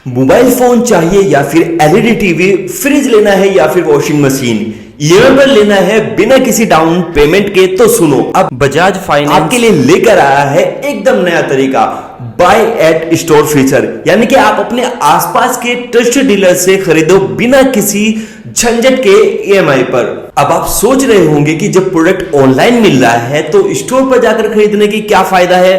Mobile phone चाहिए या फिर एलईडी टीवी, फ्रिज लेना है या फिर वॉशिंग मशीन, ईएमआई पर लेना है बिना किसी डाउन पेमेंट के, तो सुनो, अब बजाज फाइनेंस आपके लिए लेकर आया है एकदम नया तरीका, बाय एट स्टोर फीचर। यानी कि आप अपने आसपास के ट्रस्टेड डीलर से खरीदो बिना किसी झंझट के ईएमआई पर। अब आप सोच रहे होंगे कि जब प्रोडक्ट ऑनलाइन मिल रहा है तो स्टोर पर जाकर खरीदने की क्या फायदा है।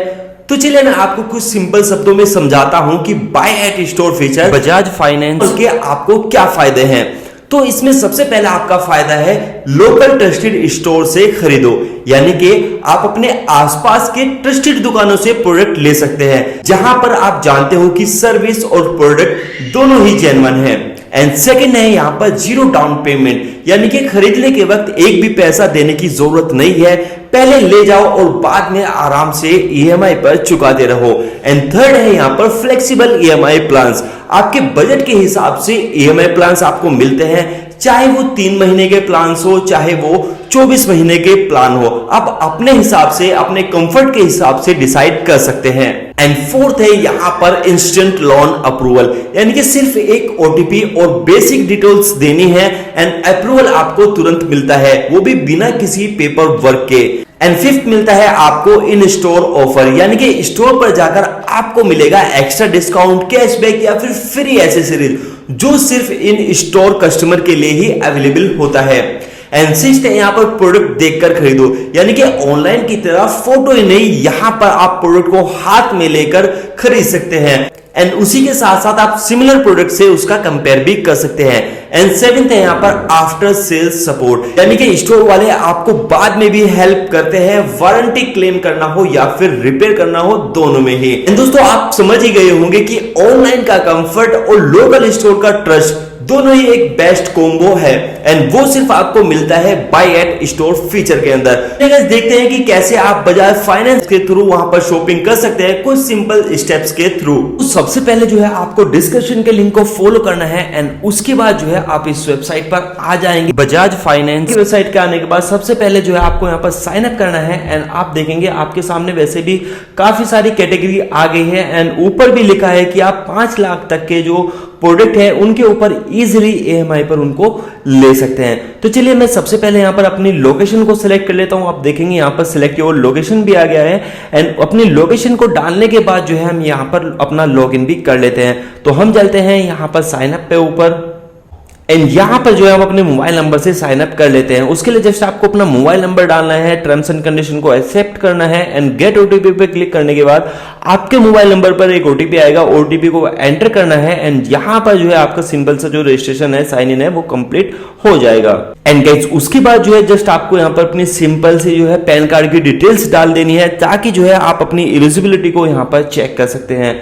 तो चलिए मैं आपको कुछ सिंपल शब्दों में समझाता हूं कि buy at store feature Bajaj Finance के आपको क्या फायदे हैं। तो इसमें सबसे पहला आपका फायदा है लोकल ट्रस्टेड स्टोर से खरीदो, यानी कि आप अपने आसपास के ट्रस्टेड दुकानों से प्रोडक्ट ले सकते हैं जहां पर आप जानते हो कि सर्विस और प्रोडक्ट दोनों ही जेन्युइन है। एंड सेकंड है यहाँ पर जीरो डाउन पेमेंट, यानी कि खरीदने के वक्त एक भी पैसा देने की जरूरत नहीं है, पहले ले जाओ और बाद में आराम से ईएमआई पर चुकाते रहो। एंड थर्ड है यहाँ पर फ्लेक्सिबल ईएमआई प्लान्स, आपके बजट के हिसाब से ईएमआई प्लान्स आपको मिलते हैं, चाहे वो 3 महीने के प्लान हो चाहे वो 24 महीने के प्लान हो, आप अपने हिसाब से अपने कंफर्ट के हिसाब से डिसाइड कर सकते हैं। एंड फोर्थ है यहाँ पर इंस्टेंट लोन अप्रूवल, यानी कि सिर्फ एक ओटीपी और बेसिक डिटेल्स देनी है एंड अप्रूवल आपको तुरंत मिलता है, वो भी बिना किसी पेपर वर्क के। एंड फिफ्थ मिलता है आपको इन स्टोर ऑफर, यानी कि स्टोर पर जाकर आपको मिलेगा एक्स्ट्रा डिस्काउंट, कैशबैक या फिर फ्री एक्सेसरीज जो सिर्फ इन स्टोर कस्टमर के लिए ही अवेलेबल होता है। एंड सिक्स्थ है यहाँ पर प्रोडक्ट देखकर खरीदो, यानी कि ऑनलाइन की तरह फोटो ही नहीं, यहाँ पर आप प्रोडक्ट को हाथ में लेकर खरीद सकते हैं एंड उसी के साथ साथ आप सिमिलर प्रोडक्ट से उसका कंपेयर भी कर सकते हैं। एंड सेवेंथ है यहाँ पर आफ्टर सेल्स सपोर्ट, यानी कि स्टोर वाले आपको बाद में भी हेल्प करते हैं, वारंटी क्लेम करना हो या फिर रिपेयर करना हो, दोनों में ही। दोस्तों आप समझ ही गए होंगे कि ऑनलाइन का कंफर्ट और लोकल स्टोर का ट्रस्ट दोनों ही एक बेस्ट कॉम्बो है एंड वो सिर्फ आपको मिलता है बाय एट स्टोर फीचर के अंदर। देखते हैं कि कैसे आप बजाज फाइनेंस के थ्रू वहां पर शॉपिंग कर सकते हैं कुछ सिंपल स्टेप्स के थ्रू। तो सबसे पहले जो है आपको डिस्क्रिप्शन के लिंक को फॉलो करना है एंड उसके बाद जो है आप इस वेबसाइट पर आ जाएंगे। बजाज फाइनेंस की वेबसाइट के आने के बाद सबसे पहले जो है आपको यहाँ पर साइन अप करना है एंड आप देखेंगे आपके सामने वैसे भी काफी सारी कैटेगरी आ गई है एंड ऊपर भी लिखा है कि आप 5 लाख तक के जो प्रोडक्ट है उनके ऊपर इजीली ईएमआई पर उनको ले सकते हैं। तो चलिए मैं सबसे पहले यहाँ पर अपनी लोकेशन को सिलेक्ट कर लेता हूँ। आप देखेंगे यहाँ पर सिलेक्ट योर लोकेशन भी आ गया है एंड अपनी लोकेशन को डालने के बाद जो है हम यहाँ पर अपना लॉगिन भी कर लेते हैं। तो हम चलते हैं यहाँ पर साइन अप पे ऊपर एंड यहाँ पर जो है हम अपने मोबाइल नंबर से साइन अप कर लेते हैं। उसके लिए जस्ट आपको अपना मोबाइल नंबर डालना है, टर्म्स एंड कंडीशन को एक्सेप्ट करना है एंड गेट ओटीपी पे क्लिक करने के बाद आपके मोबाइल नंबर पर एक ओटीपी आएगा, ओटीपी को एंटर करना है एंड यहाँ पर जो है आपका सिंपल सा जो रजिस्ट्रेशन है, साइन इन है, वो कंप्लीट हो जाएगा। एंड गाइस उसके बाद जो है जस्ट आपको यहाँ पर अपनी सिंपल सी जो है पैन कार्ड की डिटेल्स डाल देनी है ताकि जो है आप अपनी एलिजिबिलिटी को यहाँ पर चेक कर सकते हैं।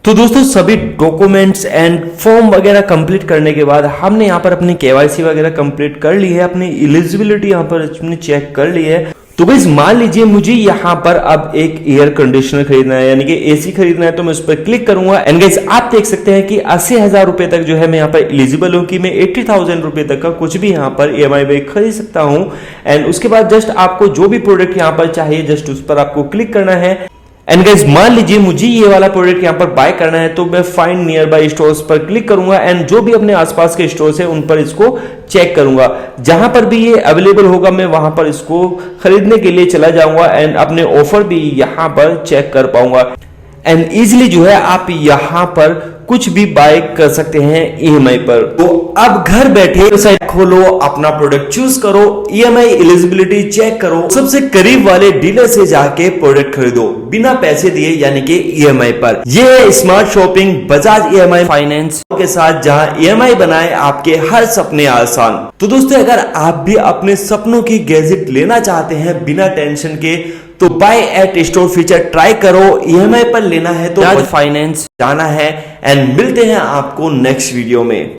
तो दोस्तों सभी डॉक्यूमेंट्स एंड फॉर्म वगैरह कंप्लीट करने के बाद हमने यहाँ पर अपनी केवाईसी वगैरह कंप्लीट कर ली है, अपनी एलिजिबिलिटी यहाँ पर अपनी चेक कर ली है। तो गाइस मान लीजिए मुझे यहाँ पर अब एक एयर कंडीशनर खरीदना है, यानी कि एसी खरीदना है, तो मैं उस पर क्लिक करूंगा एंड गाइस आप देख सकते हैं कि 80,000 रुपए तक जो है मैं यहाँ पर एलिजिबल हूँ कि मैं 80,000 रुपए तक का कुछ भी यहाँ पर ईएमआई पे खरीद सकता हूँ। एंड उसके बाद जस्ट आपको जो भी प्रोडक्ट यहाँ पर चाहिए जस्ट उस पर आपको क्लिक करना है। एंड गाइस मान लीजिए मुझे ये वाला प्रोडक्ट यहाँ पर बाय करना है तो मैं फाइंड नियर बाय स्टोर्स पर क्लिक करूंगा एंड जो भी अपने आसपास के स्टोर्स है उन पर इसको चेक करूंगा, जहां पर भी ये अवेलेबल होगा मैं वहां पर इसको खरीदने के लिए चला जाऊंगा एंड अपने ऑफर भी यहाँ पर चेक कर पाऊंगा एंड इजिली जो है आप यहाँ पर कुछ भी बाय कर सकते हैं ईएमआई पर। तो अब घर बैठे वेबसाइट खोलो, अपना प्रोडक्ट चूज करो, ईएमआई एलिजिबिलिटी चेक करो, सबसे करीब वाले डीलर से जाके प्रोडक्ट खरीदो बिना पैसे दिए, यानी कि ईएमआई पर। ये है smart shopping Bajaj EMI finance के साथ, जहां ईएमआई बनाए आपके हर सपने आसान। तो दोस्तों अगर आप भी अपने सपनों की गैजेट लेना चाहते हैं बिना टेंशन के तो buy at store feature try करो। ईएमआई पर लेना है तो बजाज फाइनेंस जाना है एंड मिलते हैं आपको नेक्स्ट वीडियो में।